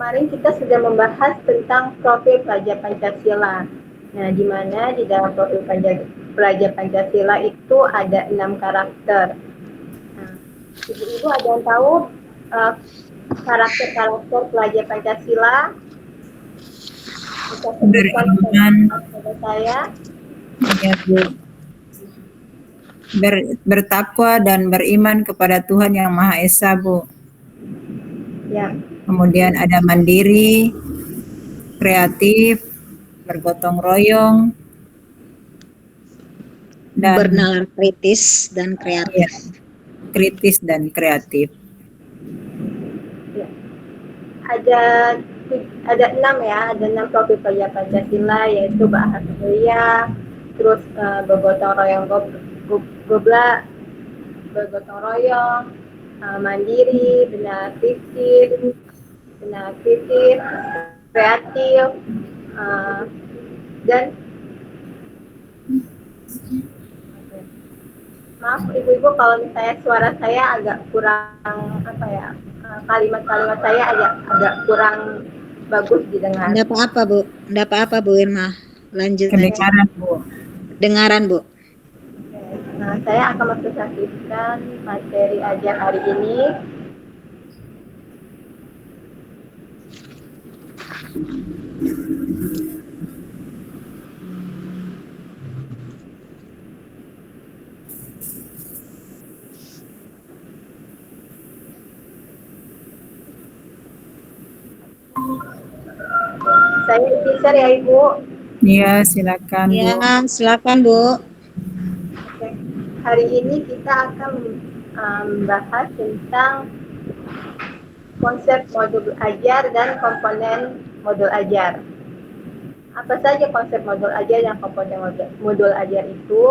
kemarin kita sudah membahas tentang profil pelajar Pancasila. Nah, di mana di dalam profil pelajar Pancasila itu ada 6 karakter. Nah, ibu-ibu ada yang tahu karakter-karakter pelajar Pancasila? Bisa sebutkan kepada saya. Ya, Bu. Bertakwa dan beriman kepada Tuhan Yang Maha Esa, Bu. Ya. Kemudian ada mandiri, kreatif, bergotong royong, dan bernalar kritis dan kreatif. Ya, kritis dan kreatif. Ya. Ada 6 ya, ada 6 profil pelajar Pancasila, yaitu bahasa mulia, terus bergotong royong gobla, bergotong royong, mandiri, benar kritis, kreatif, dan maaf ibu-ibu kalau misalnya suara saya agak kurang kalimat-kalimat saya agak kurang bagus didengar. Enggak apa-apa, Bu. Enggak apa-apa, Bu Irma. Lanjut. Kedengaran, Bu. Dengaran, Bu. Nah, saya akan mempresentasikan materi ajar hari ini. Saya bisa ya, Ibu? Iya, silakan, Bu. Ya, silakan, Bu. Oke. Hari ini kita akan membahas tentang konsep modul ajar dan komponen modul ajar. Apa saja konsep modul ajar dan komponen modul ajar itu?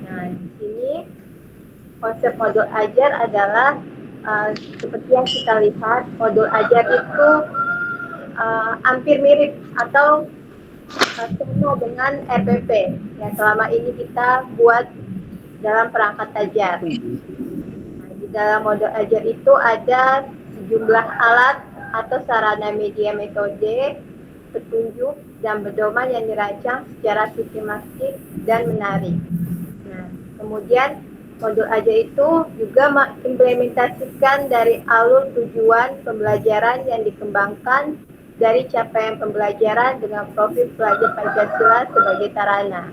Nah, di sini konsep modul ajar adalah seperti yang kita lihat, modul ajar itu hampir mirip atau sama dengan RPP yang selama ini kita buat dalam perangkat ajar. Nah, di dalam modul ajar itu ada sejumlah alat atau sarana media metode, petunjuk, dan pedoman yang dirancang secara sistematik dan menarik. Nah, kemudian modul ajar itu juga mengimplementasikan dari alur tujuan pembelajaran yang dikembangkan dari capaian pembelajaran dengan profil pelajar Pancasila sebagai sarana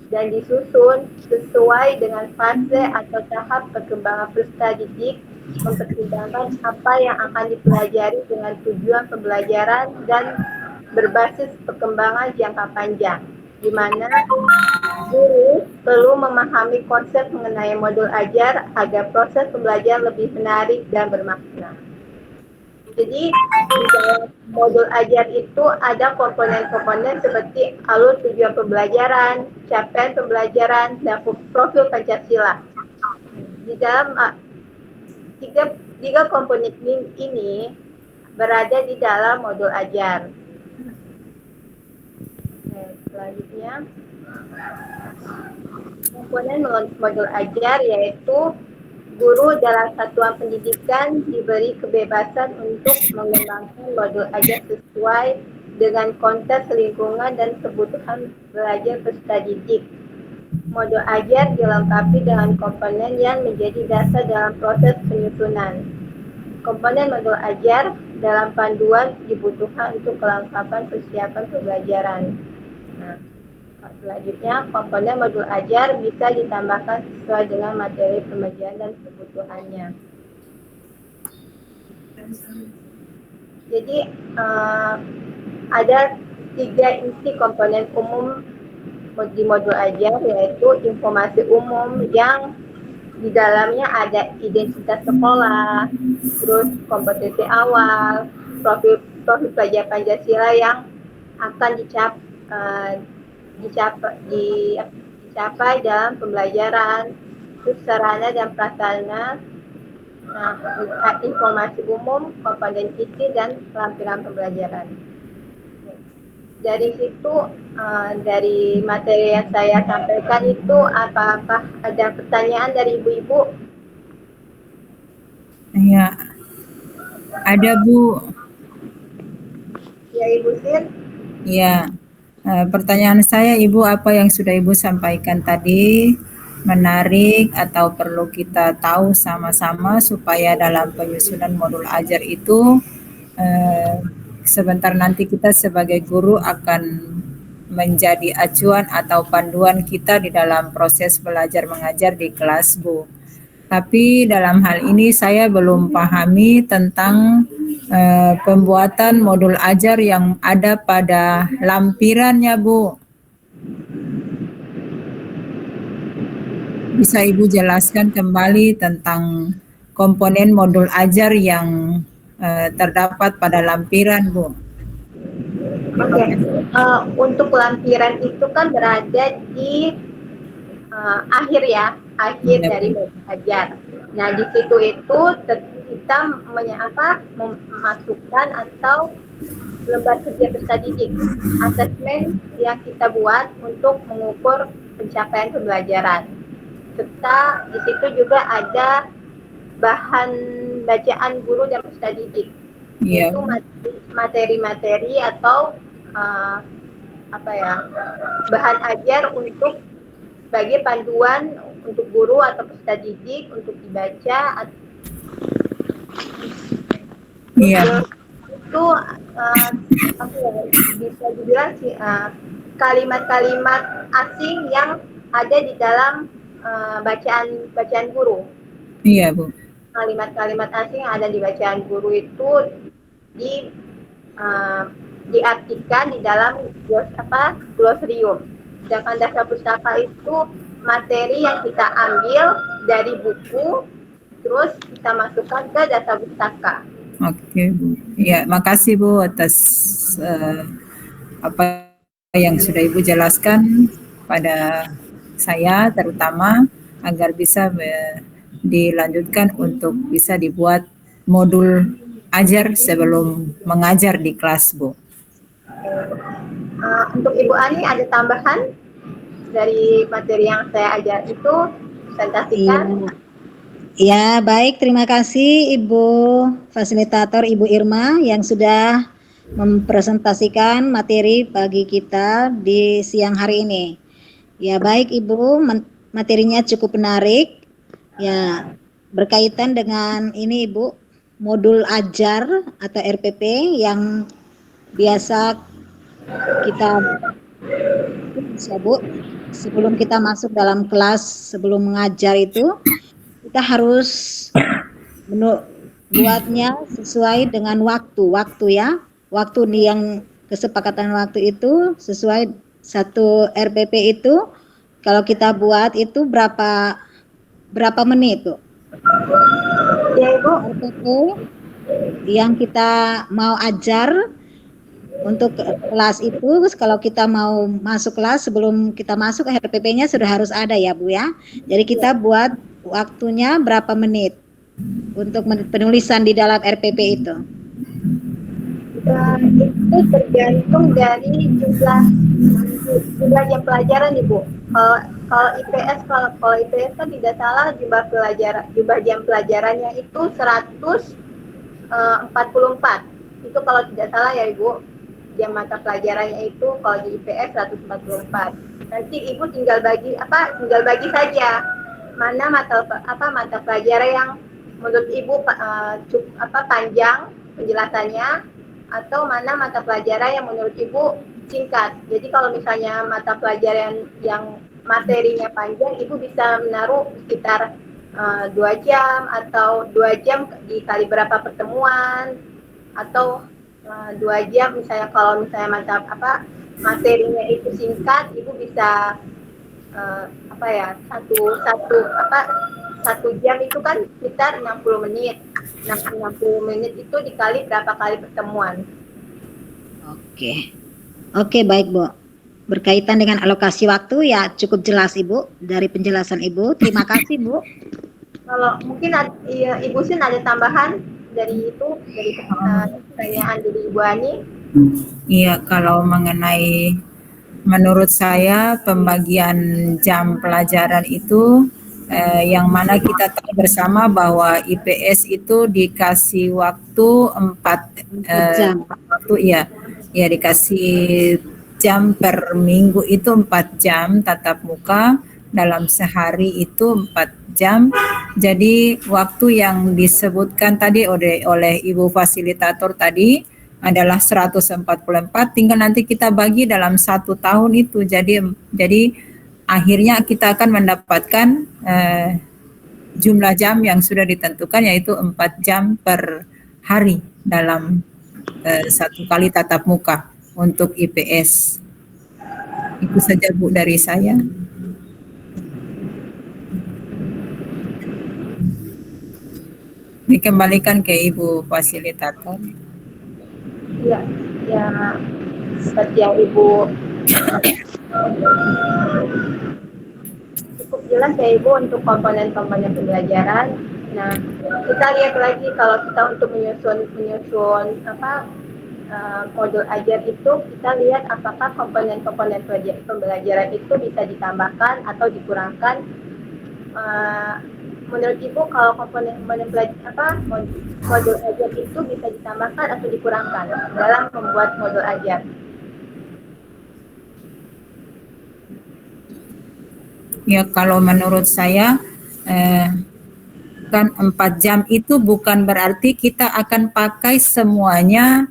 dan disusun sesuai dengan fase atau tahap perkembangan peserta didik, mempertimbangkan apa yang akan dipelajari dengan tujuan pembelajaran dan berbasis perkembangan jangka panjang, di mana guru perlu memahami konsep mengenai modul ajar agar proses pembelajaran lebih menarik dan bermakna. Jadi di dalam modul ajar itu ada komponen-komponen seperti alur tujuan pembelajaran, capaian pembelajaran, dan profil Pancasila. Di dalam tiga komponen ini berada di dalam modul ajar. Selanjutnya, komponen modul ajar yaitu guru dalam satuan pendidikan diberi kebebasan untuk mengembangkan modul ajar sesuai dengan konteks lingkungan dan kebutuhan belajar peserta didik. Modul ajar dilengkapi dengan komponen yang menjadi dasar dalam proses penyusunan. Komponen modul ajar dalam panduan dibutuhkan untuk kelengkapan persiapan pembelajaran. Nah, selanjutnya, komponen modul ajar bisa ditambahkan sesuai dengan materi pembelajaran dan kebutuhannya. Jadi, ada 3 inti komponen umum di modul ajar, yaitu informasi umum yang di dalamnya ada identitas sekolah, terus kompetensi awal, profil pelajar Pancasila yang akan dicapai dalam pembelajaran, terus sarana dan prasarana, informasi umum, komponen isi, dan keterampilan pembelajaran. Dari situ, dari materi yang saya sampaikan itu, apakah ada pertanyaan dari ibu-ibu? Ya, ada, Bu. Ya Ibu Sin. Ya, pertanyaan saya Ibu, apa yang sudah Ibu sampaikan tadi menarik atau perlu kita tahu sama-sama supaya dalam penyusunan modul ajar itu eh, sebentar nanti kita sebagai guru akan menjadi acuan atau panduan kita di dalam proses belajar mengajar di kelas, Bu. Tapi dalam hal ini saya belum pahami tentang pembuatan modul ajar yang ada pada lampirannya, Bu. Bisa Ibu jelaskan kembali tentang komponen modul ajar yang terdapat pada lampiran, Bu? Oke, untuk lampiran itu kan berada di akhir ya, akhir Ya, dari Bu. modul ajar. Nah di situ itu kita memasukkan atau lembar kerja peserta didik, asesmen yang kita buat untuk mengukur pencapaian pembelajaran. Serta di situ juga ada bahan bacaan guru dan peserta didik. Iya. Itu materi-materi atau bahan ajar untuk sebagai panduan untuk guru atau peserta didik untuk dibaca. Iya. Itu bisa dibilang sih kalimat-kalimat asing yang ada di dalam bacaan guru. Iya, Bu. Kalimat-kalimat asing yang ada di bacaan guru itu diartikan di dalam glosarium. Sedangkan dasar pustaka itu materi yang kita ambil dari buku, terus kita masukkan ke dasar pustaka. Oke, Bu. Ya, makasih Bu atas apa yang sudah Ibu jelaskan pada saya terutama agar bisa dilanjutkan untuk bisa dibuat modul ajar sebelum mengajar di kelas, Bu. Untuk Ibu Ani ada tambahan dari materi yang saya ajar itu presentasikan? Ya, baik. Terima kasih Ibu Fasilitator Ibu Irma yang sudah mempresentasikan materi bagi kita di siang hari ini. Ya, baik Ibu, materinya cukup menarik. Ya, berkaitan dengan ini Ibu, modul ajar atau RPP yang biasa kita Bu, sebelum kita masuk dalam kelas, sebelum mengajar itu kita harus buatnya sesuai dengan waktu ya. Waktu yang kesepakatan waktu itu sesuai satu RPP itu kalau kita buat itu berapa menit, Bu? Ya, Ibu. RPP yang kita mau ajar untuk kelas itu, kalau kita mau masuk kelas, sebelum kita masuk RPP-nya sudah harus ada ya Bu ya. Jadi kita buat waktunya berapa menit untuk penulisan di dalam RPP itu? Itu tergantung dari jumlah jam pelajaran Ibu. Kalau IPS kan tidak salah jumlah jam pelajarannya itu 144. Itu kalau tidak salah ya Ibu. Jam mata pelajarannya itu kalau di IPS 144. Nanti Ibu tinggal bagi saja mana mata pelajaran yang menurut Ibu panjang penjelasannya atau mana mata pelajaran yang menurut Ibu singkat. Jadi kalau misalnya mata pelajaran yang materinya panjang, Ibu bisa menaruh sekitar 2 jam atau 2 jam dikali berapa pertemuan atau 2 jam misalnya kalau misalnya materinya itu singkat, Ibu bisa satu jam itu kan sekitar 60 menit. 60 menit itu dikali berapa kali pertemuan. Oke, baik Bu. Berkaitan dengan alokasi waktu ya cukup jelas Ibu dari penjelasan Ibu. Terima kasih Bu. Kalau mungkin Ibu Sin ada tambahan dari pertanyaan dari Ibu Ani? Iya, kalau menurut saya pembagian jam pelajaran itu yang mana kita tahu bersama bahwa IPS itu dikasih waktu 4 jam. ya dikasih jam per minggu itu 4 jam tatap muka, dalam sehari itu 4 jam. Jadi waktu yang disebutkan tadi oleh Ibu fasilitator tadi adalah 144, tinggal nanti kita bagi dalam 1 tahun itu. Jadi akhirnya kita akan mendapatkan jumlah jam yang sudah ditentukan, yaitu 4 jam per hari dalam 1 kali tatap muka untuk IPS. Itu saja Bu dari saya. Dikembalikan ke Ibu fasilitator. Ya, ya seperti yang Ibu cukup jelas ya Ibu untuk komponen-komponen pembelajaran. Nah, kita lihat lagi kalau kita untuk menyusun modul ajar itu, kita lihat apakah komponen-komponen pembelajaran itu bisa ditambahkan atau dikurangkan. Menurut Ibu kalau komponen modul ajar itu bisa ditambahkan atau dikurangkan dalam membuat modul ajar? Ya, kalau menurut saya kan 4 jam itu bukan berarti kita akan pakai semuanya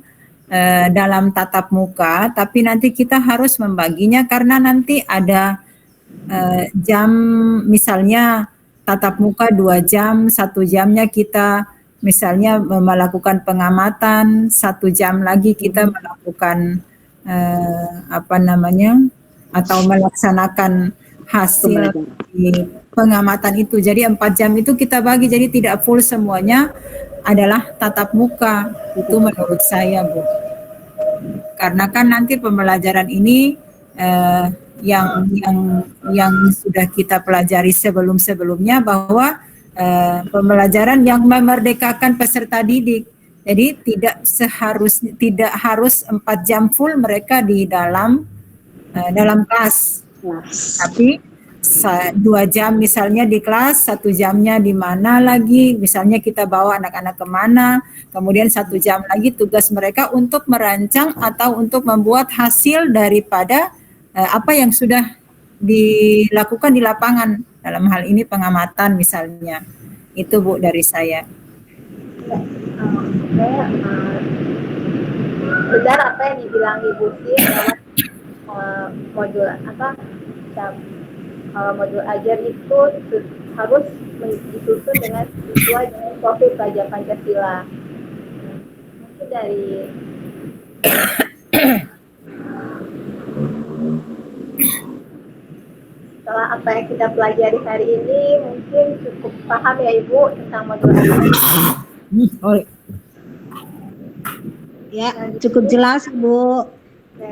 dalam tatap muka, tapi nanti kita harus membaginya karena nanti ada jam, misalnya tatap muka 2 jam, 1 jamnya kita misalnya melakukan pengamatan, 1 jam lagi kita melakukan atau melaksanakan hasil di pengamatan itu. Jadi 4 jam itu kita bagi, jadi tidak full semuanya adalah tatap muka. Itu menurut saya, Bu. Karena kan nanti pembelajaran ini yang sudah kita pelajari sebelum-sebelumnya bahwa pembelajaran yang memerdekakan peserta didik. Jadi tidak harus 4 jam full mereka di dalam kelas. Tapi 2 jam misalnya di kelas, 1 jamnya di mana lagi, misalnya kita bawa anak-anak kemana, kemudian 1 jam lagi tugas mereka untuk merancang atau untuk membuat hasil daripada apa yang sudah dilakukan di lapangan, dalam hal ini pengamatan misalnya. Itu Bu dari saya. Benar apa yang dibilang Ibu sih bahwa modul ajar itu harus disusun sesuai dengan profil pelajar Pancasila. Mungkin dari setelah apa yang kita pelajari hari ini, mungkin cukup paham ya Ibu tentang modul ajar. Ya, cukup jelas Bu. Oke.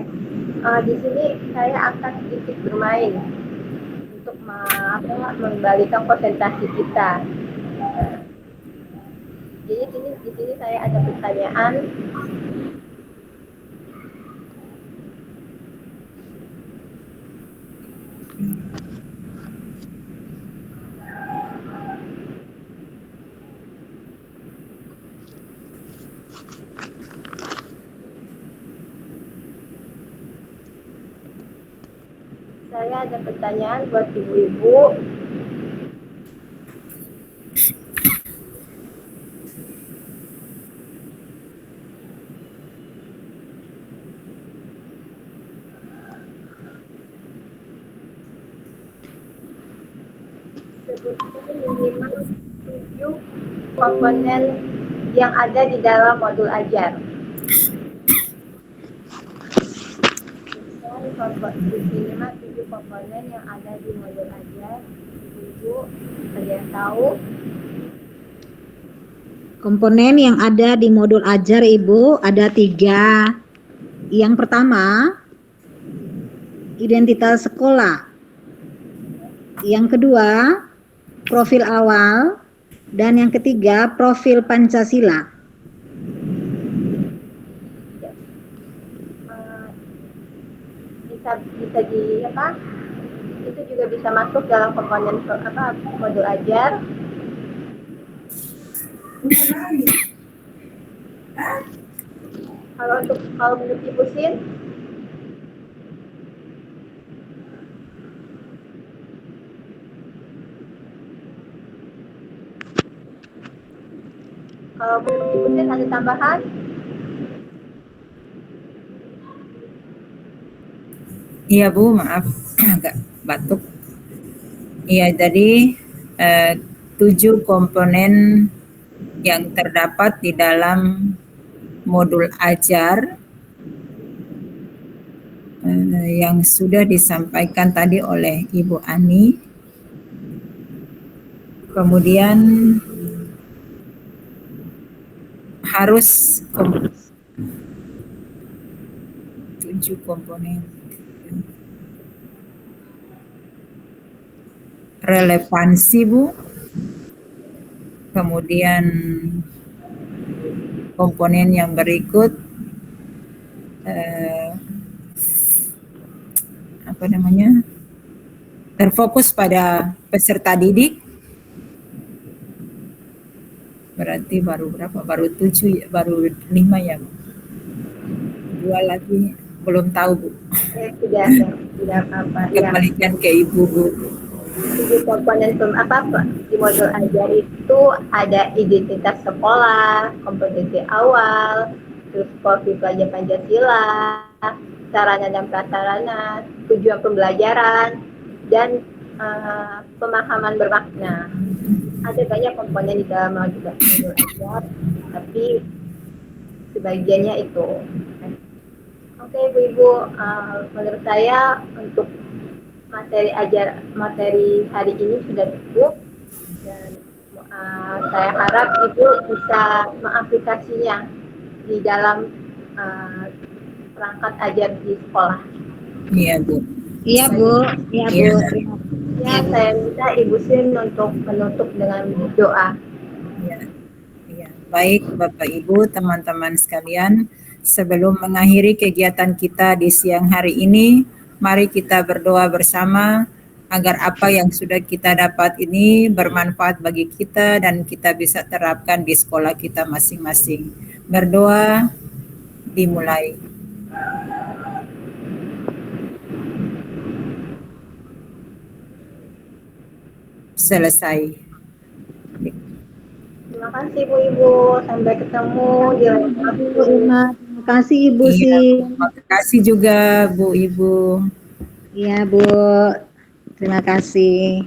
Di sini saya akan sedikit bermain untuk membalikan konsentrasi kita. Jadi di sini saya ada pertanyaan. Saya ada pertanyaan buat ibu-ibu. Sebutkan minimal 7 komponen yang ada di dalam modul ajar. Minimal 7 komponen yang ada di modul ajar. Ibu, ada yang tahu? Komponen yang ada di modul ajar Ibu ada 3. Yang pertama, identitas sekolah. Yang kedua, profil awal. Dan yang ketiga, profil Pancasila. Bisa itu juga bisa masuk dalam komponen modul ajar. Kalau menurut Ibu Sin, kalau menurut Ibu Sin ada tambahan? Iya Bu, maaf agak batuk. Iya, jadi 7 komponen yang terdapat di dalam modul ajar yang sudah disampaikan tadi oleh Ibu Ani. Kemudian harus 7 komponen. Relevansi Bu, kemudian komponen yang berikut apa namanya, terfokus pada peserta didik, berarti baru berapa? Baru 7, baru 5 ya Bu. 2 lagi belum tahu Bu. Tidak apa-apa. Ya. Kembalikan ke Ibu Bu. 7 komponen di modul ajar itu ada identitas sekolah, kompetensi awal, terus profil pelajar Pancasila, sarana dan prasarana, tujuan pembelajaran, dan pemahaman bermakna. Ada banyak komponen di dalam modul ajar, tapi sebagiannya itu. Oke Ibu-Ibu, menurut saya untuk materi hari ini sudah cukup, dan saya harap Ibu bisa mengaplikasinya di dalam perangkat ajar di sekolah. Iya Bu. Iya Bu, iya Bu. Iya. Ya, saya minta Ibu Sin untuk menutup dengan doa. Ya. Baik Bapak Ibu, teman-teman sekalian, sebelum mengakhiri kegiatan kita di siang hari ini, mari kita berdoa bersama agar apa yang sudah kita dapat ini bermanfaat bagi kita dan kita bisa terapkan di sekolah kita masing-masing. Berdoa dimulai. Selesai. Terima kasih Ibu-Ibu, sampai ketemu di lain waktu. Bu Irma, terima kasih Ibu Iya, Sin. terima kasih juga Bu Ibu. Iya Bu, terima kasih.